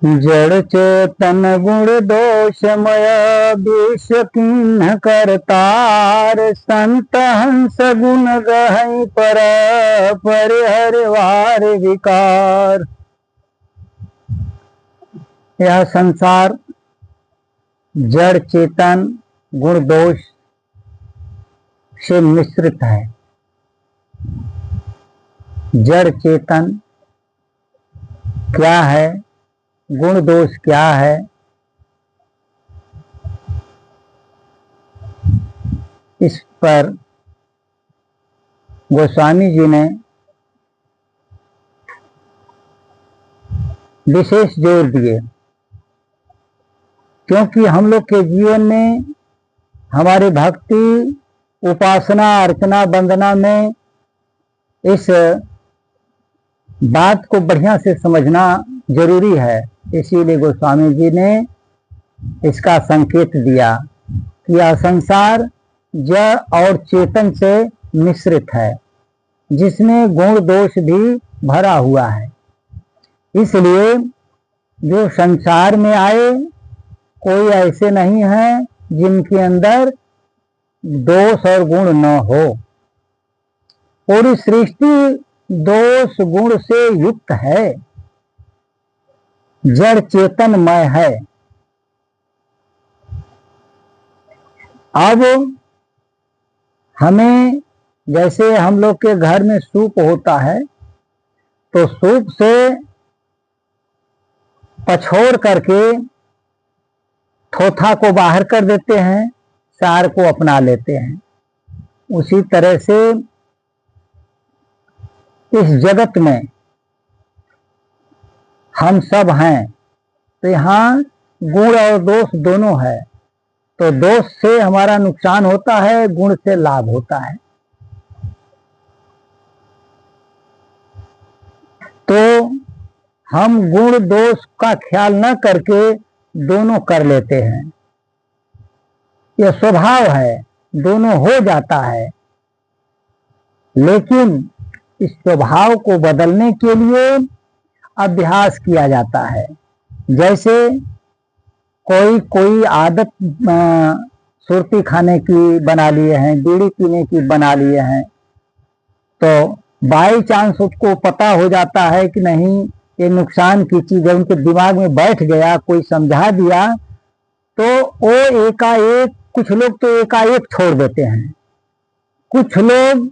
जड़ चेतन गुण दोषमय विष किन्ह करतार, संत हंस गुण गहई पर परिहरवार विकार। यह संसार जड़ चेतन गुण दोष से मिश्रित है। जड़ चेतन क्या है, गुण दोष क्या है, इस पर गोस्वामी जी ने विशेष जोर दिए, क्योंकि हम लोग के जीवन में हमारी भक्ति, उपासना, अर्चना, वंदना में इस बात को बढ़िया से समझना जरूरी है। इसीलिए गोस्वामी जी ने इसका संकेत दिया कि यह संसार जड़ और चेतन से मिश्रित है, जिसमें गुण दोष भी भरा हुआ है। इसलिए जो संसार में आए कोई ऐसे नहीं है जिनके अंदर दोष और गुण न हो। पूरी सृष्टि दोष गुण से युक्त है, जड़ चेतनमय है। अब हमें, जैसे हम लोग के घर में सूप होता है, तो सूप से पछोड़ करके थोथा को बाहर कर देते हैं, सार को अपना लेते हैं। उसी तरह से इस जगत में हम सब हैं, तो यहाँ गुण और दोष दोनों है। तो दोष से हमारा नुकसान होता है, गुण से लाभ होता है। तो हम गुण दोष का ख्याल न करके दोनों कर लेते हैं। यह स्वभाव है, दोनों हो जाता है। लेकिन इस स्वभाव को बदलने के लिए अभ्यास किया जाता है। जैसे कोई आदत सुरती खाने की बना लिए हैं, बीड़ी पीने की बना लिए हैं, तो बाई चांस उसको पता हो जाता है कि नहीं ये नुकसान की चीज है, उनके दिमाग में बैठ गया, कोई समझा दिया, तो वो एकाएक, कुछ लोग तो एकाएक छोड़ देते हैं, कुछ लोग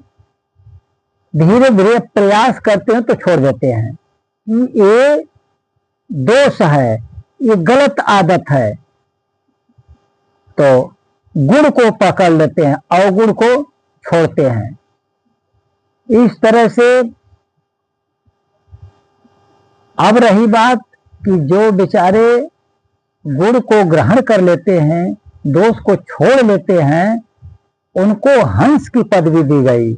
धीरे धीरे प्रयास करते हैं तो छोड़ देते हैं कि ये दोष है, ये गलत आदत है। तो गुण को पकड़ लेते हैं, अवगुण को छोड़ते हैं। इस तरह से अब रही बात कि जो बेचारे गुण को ग्रहण कर लेते हैं, दोष को छोड़ लेते हैं, उनको हंस की पदवी दी गई।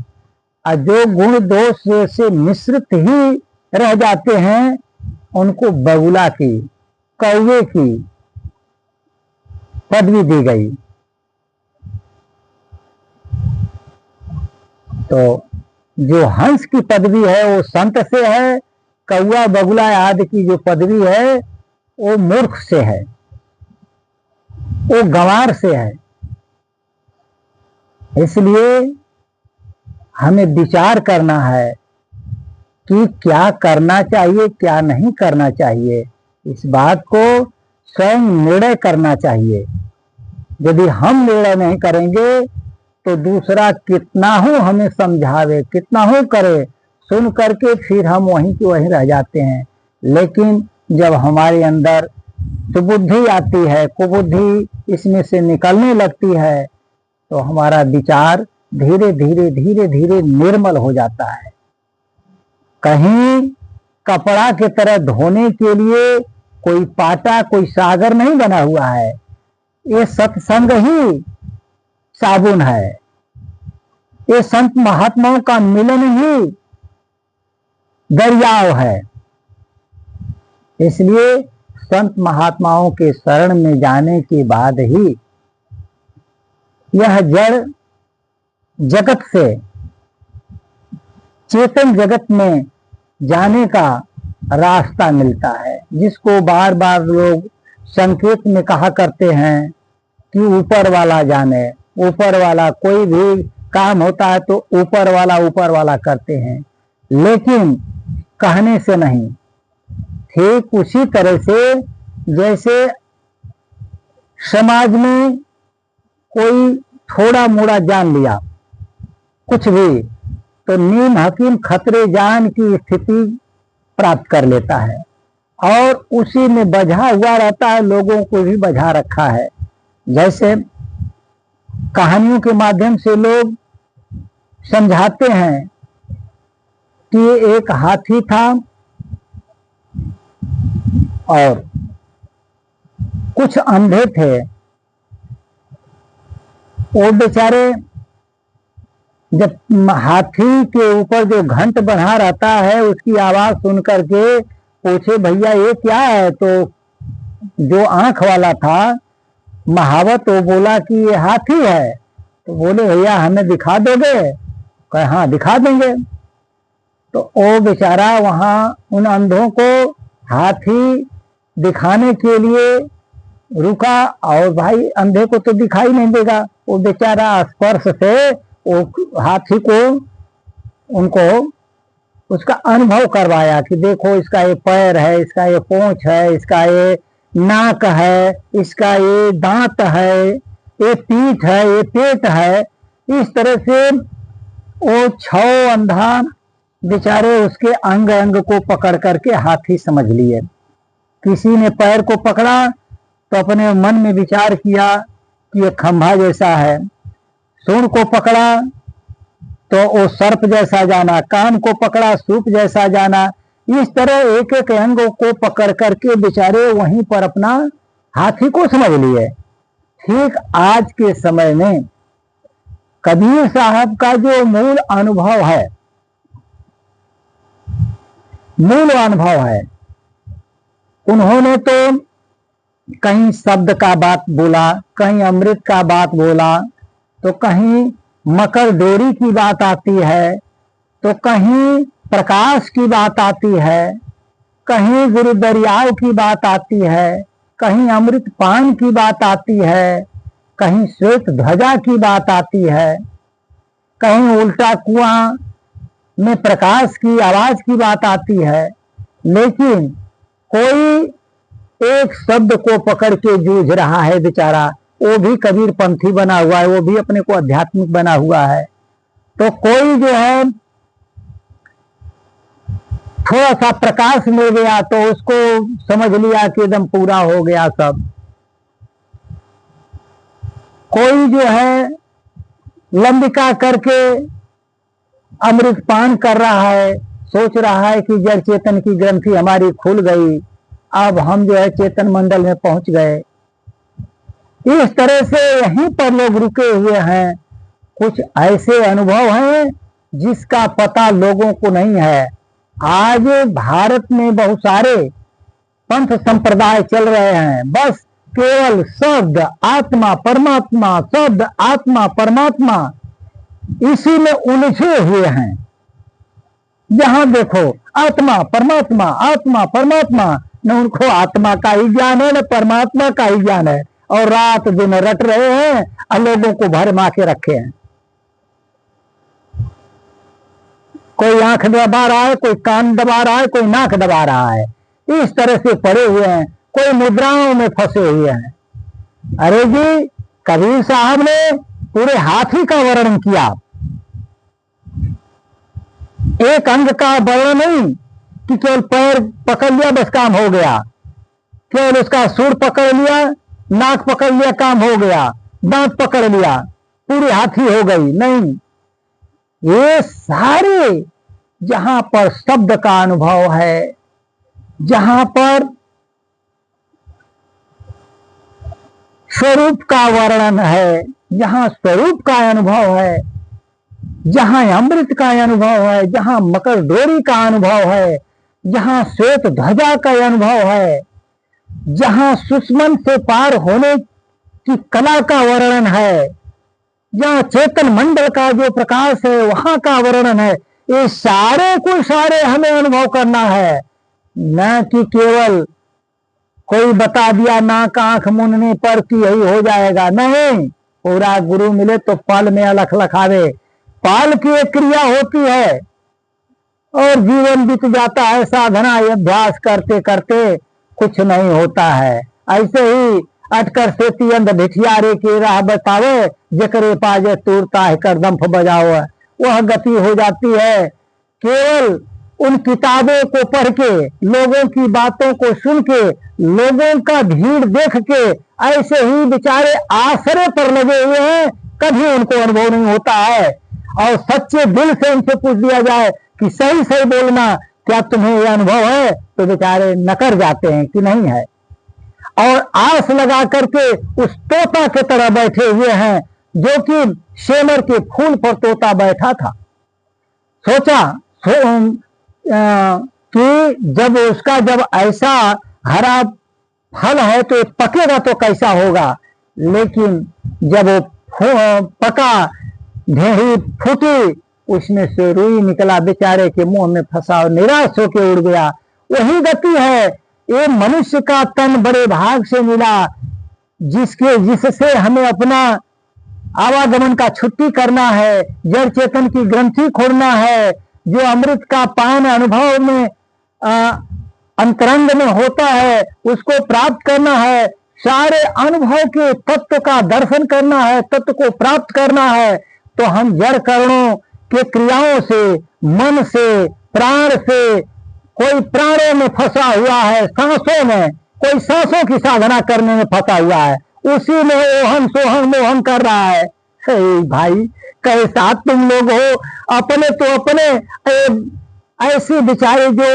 और जो गुण दोष से मिश्रित ही रह जाते हैं, उनको बगुला की, कौवे की पदवी दी गई। तो जो हंस की पदवी है वो संत से है, कौवा बगुला आदि की जो पदवी है वो मूर्ख से है, वो गंवार से है। इसलिए हमें विचार करना है कि क्या करना चाहिए, क्या नहीं करना चाहिए। इस बात को स्वयं निर्णय करना चाहिए। यदि हम निर्णय नहीं करेंगे तो दूसरा कितना हो हमें समझावे, कितना हो करे, सुन करके फिर हम वहीं के वहीं रह जाते हैं। लेकिन जब हमारे अंदर सुबुद्धि आती है, कुबुद्धि इसमें से निकलने लगती है, तो हमारा विचार धीरे धीरे धीरे धीरे निर्मल हो जाता है। कहीं कपड़ा के तरह धोने के लिए कोई पाटा, कोई सागर नहीं बना हुआ है। ये सत्संग ही साबुन है, ये संत महात्माओं का मिलन ही दरियाव है। इसलिए संत महात्माओं के शरण में जाने के बाद ही यह जड़ जगत से चेतन जगत में जाने का रास्ता मिलता है, जिसको बार बार लोग संकेत में कहा करते हैं कि ऊपर वाला जाने, ऊपर वाला। कोई भी काम होता है तो ऊपर वाला करते हैं, लेकिन कहने से नहीं। ठीक उसी तरह से जैसे समाज में कोई थोड़ा मोड़ा जान लिया कुछ भी, तो नीम हकीम खतरे जान की स्थिति प्राप्त कर लेता है और उसी में बझा हुआ रहता है, लोगों को भी बझा रखा है। जैसे कहानियों के माध्यम से लोग समझाते हैं कि एक हाथी था और कुछ अंधे थे। वो बेचारे जब हाथी के ऊपर जो घंट बना रहता है उसकी आवाज सुन करके पूछे, भैया ये क्या है? तो जो आंख वाला था महावत, वो बोला कि ये हाथी है। तो बोले, भैया हमें दिखा दोगे? कहे हाँ दिखा देंगे। तो वो बेचारा वहां उन अंधों को हाथी दिखाने के लिए रुका, और भाई अंधे को तो दिखाई नहीं देगा। वो बेचारा स्पर्श से वो हाथी को उनको उसका अनुभव करवाया कि देखो इसका ये पैर है, इसका ये पूंछ है, इसका ये नाक है, इसका ये दांत है, ये पीठ है, ये पेट है। इस तरह से वो 6 अंधा बेचारे उसके अंग अंग को पकड़ करके हाथी समझ लिए। किसी ने पैर को पकड़ा तो अपने मन में विचार किया कि ये खंभा जैसा है। सूंड को पकड़ा तो वो सर्प जैसा जाना, कान को पकड़ा सूप जैसा जाना। इस तरह एक एक अंग को पकड़ करके बेचारे वहीं पर अपना हाथी को समझ लिए। ठीक आज के समय में कबीर साहब का जो मूल अनुभव है, उन्होंने तो कहीं शब्द का बात बोला, कहीं अमृत का बात बोला, तो कहीं मकर डोरी की बात आती है, तो कहीं प्रकाश की बात आती है, कहीं गुरु दरियाव की बात आती है, कहीं अमृत पान की बात आती है, कहीं श्वेत ध्वजा की बात आती है, कहीं उल्टा कुआं में प्रकाश की आवाज की बात आती है। लेकिन कोई एक शब्द को पकड़ के जूझ रहा है बेचारा, वो भी कबीर पंथी बना हुआ है, वो भी अपने को आध्यात्मिक बना हुआ है। तो कोई जो है थोड़ा सा प्रकाश मिल गया तो उसको समझ लिया कि एकदम पूरा हो गया सब। कोई जो है लंबिका करके अमृत पान कर रहा है, सोच रहा है कि जड़ चेतन की ग्रंथि हमारी खुल गई, अब हम जो है चेतन मंडल में पहुंच गए। इस तरह से यहीं पर लोग रुके हुए हैं। कुछ ऐसे अनुभव हैं जिसका पता लोगों को नहीं है। आज भारत में बहुत सारे पंथ संप्रदाय चल रहे हैं, बस केवल शब्द आत्मा परमात्मा, शब्द आत्मा परमात्मा, इसी में उलझे हुए हैं। जहां देखो आत्मा परमात्मा, आत्मा परमात्मा, न उनको आत्मा का ही ज्ञान है न परमात्मा का ही ज्ञान है, और रात दिन रट रहे हैं और लोगों को भरमा के रखे हैं। कोई आंख दबा रहा है, कोई कान दबा रहा है, कोई नाक दबा रहा है, इस तरह से पड़े हुए हैं, कोई मुद्राओं में फंसे हुए हैं। अरे जी, कबीर साहब ने पूरे हाथी का वर्णन किया, एक अंग का वर्णन नहीं कि केवल पैर पकड़ लिया बस काम हो गया, केवल उसका सूंड पकड़ लिया, नाक पकड़ लिया काम हो गया, दांत पकड़ लिया पूरी हाथी हो गई, नहीं। ये सारे जहां पर शब्द का अनुभव है, जहां पर स्वरूप का वर्णन है, जहां स्वरूप का अनुभव है, जहां अमृत का अनुभव है, जहां मकर डोरी का अनुभव है, जहां श्वेत ध्वजा का अनुभव है, जहां सुषमन से पार होने की कला का वर्णन है, जहां चेतन मंडल का जो प्रकाश है वहां का वर्णन है, ये सारे को सारे हमें अनुभव करना है। न कि केवल कोई बता दिया नाक आंख मुनने पर कि यही हो जाएगा, नहीं। पूरा गुरु मिले तो पल में अलख लखावे। पाल की एक क्रिया होती है और जीवन बीत जाता है साधना अभ्यास करते करते, कुछ नहीं होता है। ऐसे ही अटकर सेती अंध भिठियारे की राह बतावे, जकरे पाजे तूरता है कर दंफ बजाओ, वह गति हो जाती है। केवल उन किताबों को पढ़ के, लोगों की बातों को सुन के, लोगों का भीड़ देख के ऐसे ही बेचारे आसरे पर लगे हुए हैं, कभी उनको अनुभव नहीं होता है। और सच्चे दिल से उनसे पूछ दिया जाए कि सही सही बोलना, क्या तुम्हें यह अनुभव है, तो बेचारे नकर जाते हैं कि नहीं है। और आस लगा करके उस तोता के तरह बैठे हुए हैं, जो कि शेमर के फूल पर तोता बैठा था। सोचा कि जब ऐसा हरा फल है तो पकेगा तो कैसा होगा, लेकिन जब वो पका, ढेरी फूटी, उसमें से रुई निकला, बेचारे के मुंह में फंसा, निराश होकर उड़ गया। वही गति है, ये मनुष्य का तन बड़े भाग से मिला, जिससे हमें अपना आवागमन का छुट्टी करना है, जड़ चेतन की ग्रंथि खोलना है, जो अमृत का पान अनुभव में अंतरंग में होता है उसको प्राप्त करना है। सारे अनुभव के तत्व का दर्शन करना है, तत्व को प्राप्त करना है। तो हम जड़ कर्णों के क्रियाओं से, मन से, प्राण से, कोई प्राणों में फंसा हुआ है, सांसों में, कोई सांसों की साधना करने में फंसा हुआ है, उसी में ओहम सोहम मोहन कर रहा है। भाई कैसा तुम लोग हो, अपने तो अपने ऐसे बेचारे जो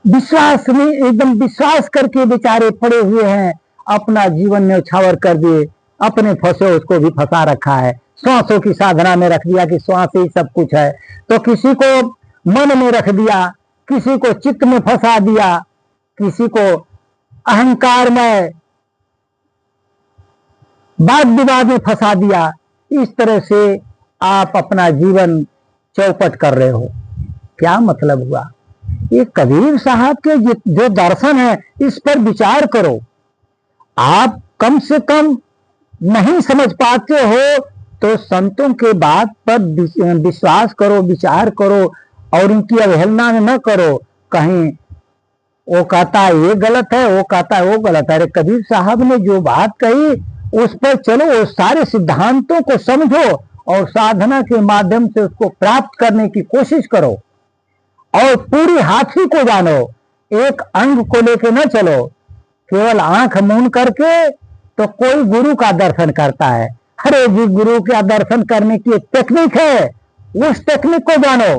विश्वास में एकदम विश्वास करके बेचारे पड़े हुए हैं, अपना जीवन में उछावर कर दिए, अपने फंसे उसको भी फंसा रखा है, श्वासों की साधना में रख दिया कि श्वास ही सब कुछ है। तो किसी को मन में रख दिया, किसी को चित्त में फंसा दिया, किसी को अहंकार में, वाद विवाद में फंसा दिया। इस तरह से आप अपना जीवन चौपट कर रहे हो। क्या मतलब हुआ? ये कबीर साहब के जो दर्शन है, इस पर विचार करो। आप कम से कम नहीं समझ पाते हो तो संतों के बात पर विश्वास करो, विचार करो और उनकी अवहेलना न करो। कहीं वो कहता है ये गलत है, वो कहता है वो गलत है। अरे कबीर साहब ने जो बात कही उस पर चलो, उस सारे सिद्धांतों को समझो और साधना के माध्यम से उसको प्राप्त करने की कोशिश करो और पूरी हाथी को जानो, एक अंग को लेके न चलो। केवल आंख मूंद करके तो कोई गुरु का दर्शन करता है। अरे जी, गुरु का दर्शन करने की एक टेक्निक है, उस टेक्निक को जानो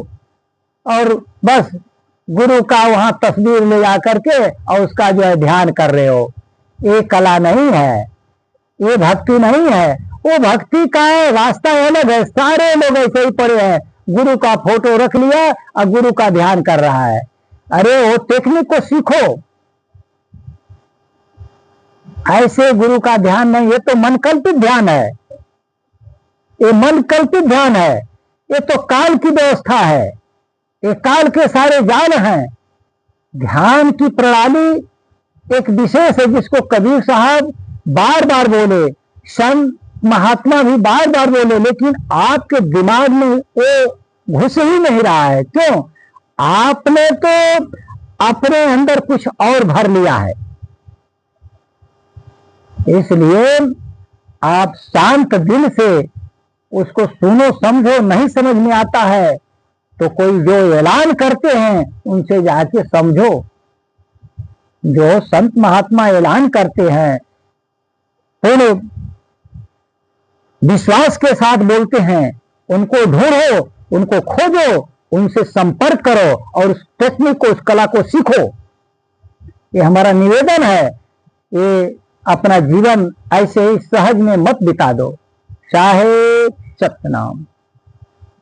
और बस गुरु का वहां तस्वीर ले जा करके और उसका जो है ध्यान कर रहे हो। ये कला नहीं है, ये भक्ति नहीं है। वो भक्ति का रास्ता अलग है। सारे लोग ऐसे ही पड़े हैं, गुरु का फोटो रख लिया और गुरु का ध्यान कर रहा है। अरे वो टेक्निक को सीखो, ऐसे गुरु का ध्यान नहीं। ये तो मन कल्पित ध्यान है, ये मन कल्पित ध्यान है, ये तो काल की व्यवस्था है, ये काल के सारे जाल हैं। ध्यान की प्रणाली एक विशेष है जिसको कबीर साहब बार बार बोले, संत महात्मा भी बार बार बोले, लेकिन आपके दिमाग में वो घुस ही नहीं रहा है। क्यों? आपने तो अपने अंदर कुछ और भर लिया है। इसलिए आप शांत दिल से उसको सुनो, समझो। नहीं समझ में आता है तो कोई जो ऐलान करते हैं उनसे जाके समझो। जो संत महात्मा ऐलान करते हैं थोड़े विश्वास के साथ बोलते हैं, उनको ढूंढो, उनको खोजो, उनसे संपर्क करो और उस टेक्निक को, उस कला को सीखो। ये हमारा निवेदन है। ये अपना जीवन ऐसे ही सहज में मत बिता दो। साहेब सतनाम।